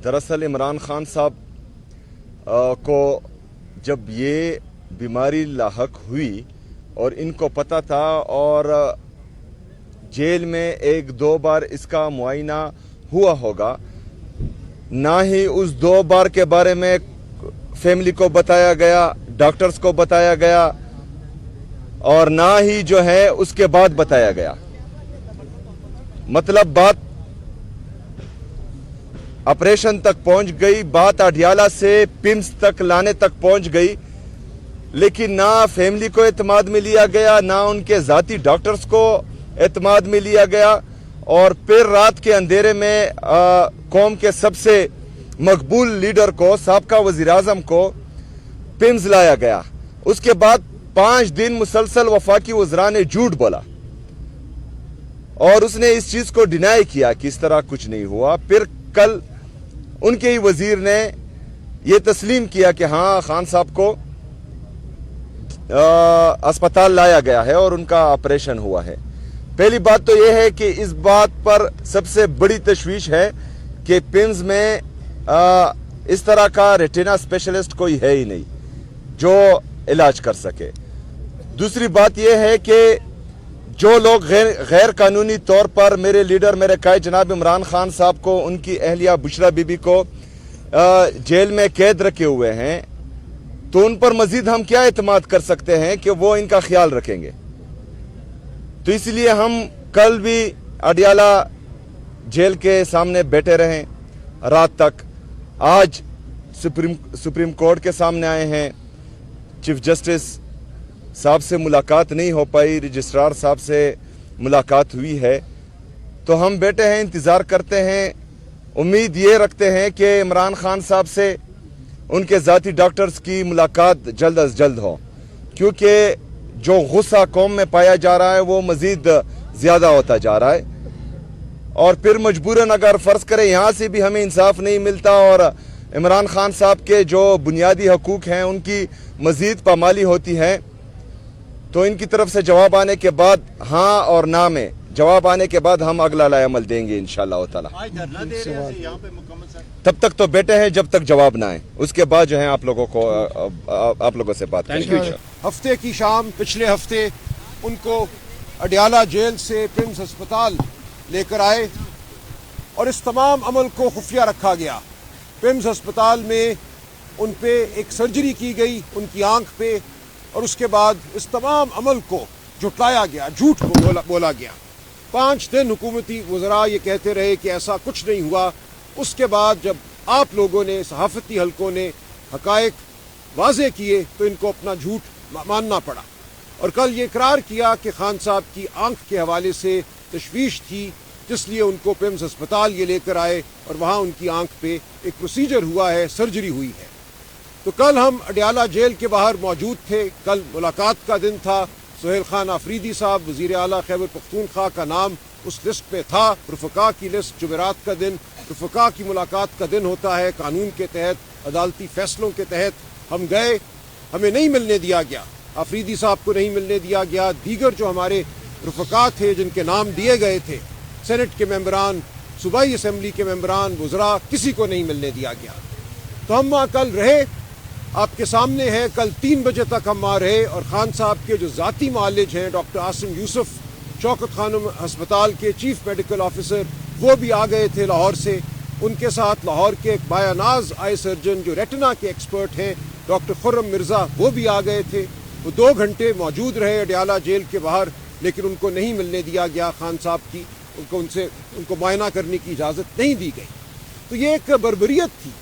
दरअसल इमरान खान साहब को जब ये बीमारी लाहक हुई और इनको पता था और जेल में एक दो बार इसका मुआयना हुआ होगा, ना ही उस दो बार के बारे में फैमिली को बताया गया, डॉक्टर्स को बताया गया और ना ही जो है उसके बाद बताया गया। मतलब बात ऑपरेशन तक पहुंच गई, बात अडियाला से पिम्स तक लाने तक पहुंच गई, लेकिन ना फैमिली को एतमाद में लिया गया, ना उनके जाती डॉक्टर्स को एतमाद में लिया गया। और फिर रात के अंधेरे में कौम के सबसे मकबूल लीडर को, साबका वजीर आजम को पिम्स लाया गया। उसके बाद 5 दिन मुसलसल वफाकी वज़रा ने झूठ बोला और उसने इस चीज को डिनाई किया कि इस तरह कुछ नहीं हुआ। फिर कल उनके ही वजीर ने यह तस्लीम किया कि हाँ, खान साहब को अस्पताल लाया गया है और उनका ऑपरेशन हुआ है। पहली बात तो यह है कि इस बात पर सबसे बड़ी तशवीश है कि पिम्स में इस तरह का रेटिना स्पेशलिस्ट कोई है ही नहीं जो इलाज कर सके। दूसरी बात यह है कि जो लोग गैर कानूनी तौर पर मेरे लीडर, मेरे कायद जनाब इमरान खान साहब को, उनकी अहलिया बुशरा बीबी को जेल में कैद रखे हुए हैं, तो उन पर मजीद हम क्या एतमाद कर सकते हैं कि वो इनका ख्याल रखेंगे। तो इसलिए हम कल भी अडियाला जेल के सामने बैठे रहे रात तक। आज सुप्रीम कोर्ट के सामने आए हैं। चीफ जस्टिस साहब से मुलाकात नहीं हो पाई, रजिस्ट्रार साहब से मुलाकात हुई है, तो हम बैठे हैं, इंतज़ार करते हैं। उम्मीद ये रखते हैं कि इमरान खान साहब से उनके ज़ाती डॉक्टर्स की मुलाकात जल्द अज जल्द हो, क्योंकि जो गुस्सा कौम में पाया जा रहा है वो मज़ीद ज़्यादा होता जा रहा है। और फिर मजबूरन अगर फ़र्ज़ करें यहाँ से भी हमें इंसाफ नहीं मिलता और इमरान खान साहब के जो बुनियादी हकूक़ हैं उनकी मज़ीद पामाली होती है, तो इनकी तरफ से जवाब आने के बाद, हाँ और ना में जवाब आने के बाद हम अगला लाएमल देंगे इंशाअल्लाह ताला। तब तक तो बैठे हैं जब तक जवाब ना आए, उसके बाद जो है आप लोगों से बात करेंगे। हफ्ते की शाम पिछले हफ्ते उनको अडियाला जेल से पिम्स अस्पताल लेकर आए और इस तमाम अमल को खुफिया रखा गया। पिम्स अस्पताल में उन पे एक सर्जरी की गई उनकी आंख पे, और उसके बाद इस तमाम अमल को झुटलाया गया, झूठ बोला गया। 5 दिन हुकूमती वज़रा ये कहते रहे कि ऐसा कुछ नहीं हुआ। उसके बाद जब आप लोगों ने, सहाफ़ती हलकों ने हक़ाइक़ वाज़े किए तो इनको अपना झूठ मानना पड़ा और कल ये इकरार किया कि खान साहब की आंख के हवाले से तशवीश थी, जिसलिए उनको पिम्स अस्पताल ये लेकर आए और वहाँ उनकी आंख पे एक प्रोसीजर हुआ है, सर्जरी हुई है। तो कल हम अडियाला जेल के बाहर मौजूद थे। कल मुलाकात का दिन था। सुहेल खान आफरीदी साहब, वज़ीर आला खैबर पख्तूनख्वा का नाम उस लिस्ट पे था। रुफ़का की लिस्ट, जुमेरात का दिन रुफ़का की मुलाकात का दिन होता है। कानून के तहत, अदालती फैसलों के तहत हम गए, हमें नहीं मिलने दिया गया। आफरीदी साहब को नहीं मिलने दिया गया। दीगर जो हमारे रुफ़का थे जिनके नाम दिए गए थे, सेनेट के मेंबरान, सूबाई असम्बली के मेंबरान, वज़रा, किसी को नहीं मिलने दिया गया। तो हम वहाँ कल रहे, आपके सामने है। कल 3 बजे तक हम वहाँ रहे और खान साहब के जो ज़ाती मालिज हैं, डॉक्टर आसिम यूसुफ, शौकत खानम अस्पताल के चीफ मेडिकल ऑफिसर, वो भी आ गए थे लाहौर से। उनके साथ लाहौर के एक बायानाज आई सर्जन जो रेटिना के एक्सपर्ट हैं, डॉक्टर खुर्रम मिर्ज़ा, वो भी आ गए थे। वो 2 घंटे मौजूद रहे अडियाला जेल के बाहर, लेकिन उनको नहीं मिलने दिया गया खान साहब की, उनको मुआयना करने की इजाज़त नहीं दी गई। तो ये एक बर्बरियत थी,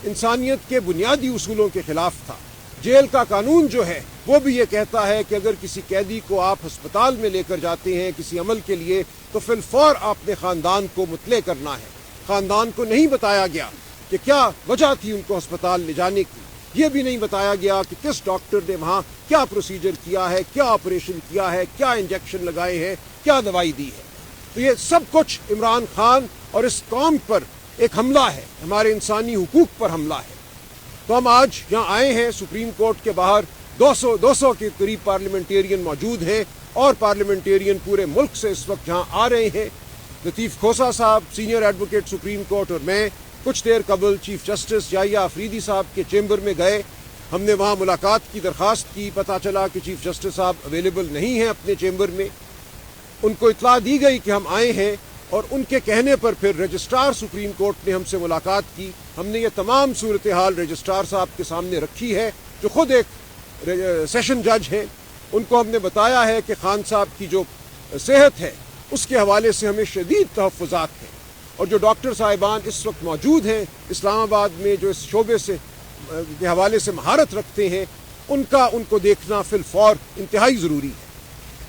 इंसानियत के बुनियादी उसूलों के खिलाफ था। जेल का कानून जो है वो भी ये कहता है कि अगर किसी कैदी को आप अस्पताल में लेकर जाते हैं किसी अमल के लिए, तो फिलफौर आपने ख़ानदान को मुतले करना है। ख़ानदान को नहीं बताया गया कि क्या वजह थी उनको अस्पताल ले जाने की। ये भी नहीं बताया गया कि किस डॉक्टर ने वहाँ क्या प्रोसीजर किया है, क्या ऑपरेशन किया है, क्या इंजेक्शन लगाए हैं, क्या दवाई दी है। तो ये सब कुछ इमरान खान और इस कौम पर एक हमला है, हमारे इंसानी हुकूक पर हमला है। तो हम आज यहाँ आए हैं सुप्रीम कोर्ट के बाहर। 200 के करीब पार्लियामेंटेरियन मौजूद हैं और पार्लियामेंटेरियन पूरे मुल्क से इस वक्त यहाँ आ रहे हैं। लतीफ़ खोसा साहब, सीनियर एडवोकेट सुप्रीम कोर्ट, और मैं کچھ دیر قبل چیف جسٹس یحییٰ آفریدی صاحب کے چیمبر میں گئے. ہم نے وہاں ملاقات کی درخواست کی. پتہ چلا کہ چیف جسٹس صاحب اویلیبل نہیں ہیں اپنے چیمبر میں. ان کو اطلاع دی گئی کہ ہم آئے ہیں اور ان کے کہنے پر پھر رجسٹرار سپریم کورٹ نے ہم سے ملاقات کی. ہم نے یہ تمام صورتحال رجسٹرار صاحب کے سامنے رکھی ہے جو خود ایک سیشن جج ہیں. ان کو ہم نے بتایا ہے کہ خان صاحب کی جو صحت ہے اس کے حوالے سے ہمیں شدید تحفظات ہیں اور جو ڈاکٹر صاحبان اس وقت موجود ہیں اسلام آباد میں جو اس شعبے سے کے حوالے سے مہارت رکھتے ہیں ان کو دیکھنا فی الفور انتہائی ضروری ہے.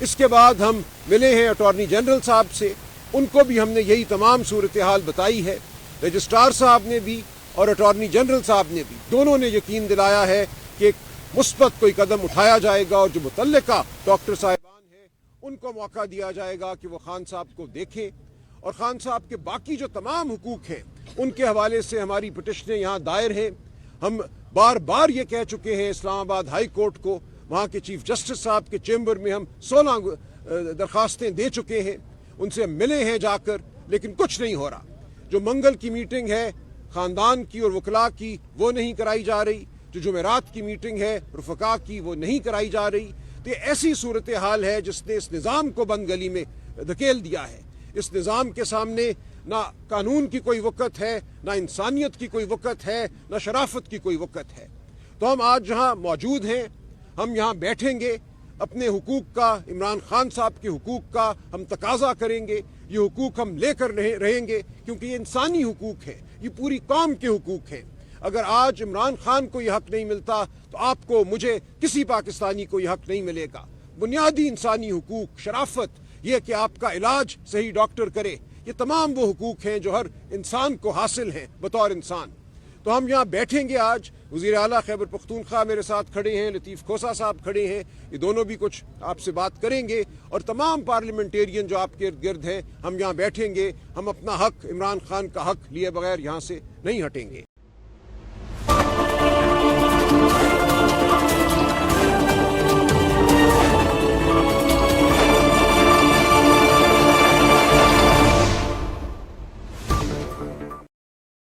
اس کے بعد ہم ملے ہیں اٹارنی جنرل صاحب سے. ان کو بھی ہم نے یہی تمام صورتحال بتائی ہے. رجسٹرار صاحب نے بھی اور اٹارنی جنرل صاحب نے بھی دونوں نے یقین دلایا ہے کہ ایک مثبت کوئی قدم اٹھایا جائے گا اور جو متعلقہ ڈاکٹر صاحبان ہیں ان کو موقع دیا جائے گا کہ وہ خان صاحب کو دیکھیں اور خان صاحب کے باقی جو تمام حقوق ہیں ان کے حوالے سے ہماری پٹیشنیں یہاں دائر ہیں. ہم بار بار یہ کہہ چکے ہیں اسلام آباد ہائی کورٹ کو. وہاں کے چیف جسٹس صاحب کے چیمبر میں ہم 16 درخواستیں دے چکے ہیں. ان سے ملے ہیں جا کر لیکن کچھ نہیں ہو رہا. جو منگل کی میٹنگ ہے خاندان کی اور وکلاء کی وہ نہیں کرائی جا رہی. جو جمعرات کی میٹنگ ہے رفقا کی وہ نہیں کرائی جا رہی. تو یہ ایسی صورتحال ہے جس نے اس نظام کو بند گلی میں دھکیل دیا ہے. اس نظام کے سامنے نہ قانون کی کوئی وقت ہے, نہ انسانیت کی کوئی وقت ہے, نہ شرافت کی کوئی وقت ہے. تو ہم آج جہاں موجود ہیں ہم یہاں بیٹھیں گے. اپنے حقوق کا, عمران خان صاحب کے حقوق کا ہم تقاضا کریں گے. یہ حقوق ہم لے کر رہیں گے کیونکہ یہ انسانی حقوق ہے, یہ پوری قوم کے حقوق ہیں. اگر آج عمران خان کو یہ حق نہیں ملتا تو آپ کو, مجھے, کسی پاکستانی کو یہ حق نہیں ملے گا. بنیادی انسانی حقوق, شرافت, یہ کہ آپ کا علاج صحیح ڈاکٹر کرے, یہ تمام وہ حقوق ہیں جو ہر انسان کو حاصل ہیں بطور انسان. تو ہم یہاں بیٹھیں گے آج. وزیر اعلیٰ خیبر پختونخوا میرے ساتھ کھڑے ہیں, لطیف کھوسہ صاحب کھڑے ہیں. یہ دونوں بھی کچھ آپ سے بات کریں گے اور تمام پارلیمنٹیرین جو آپ کے ارد گرد ہیں ہم یہاں بیٹھیں گے. ہم اپنا حق, عمران خان کا حق لیے بغیر یہاں سے نہیں ہٹیں گے.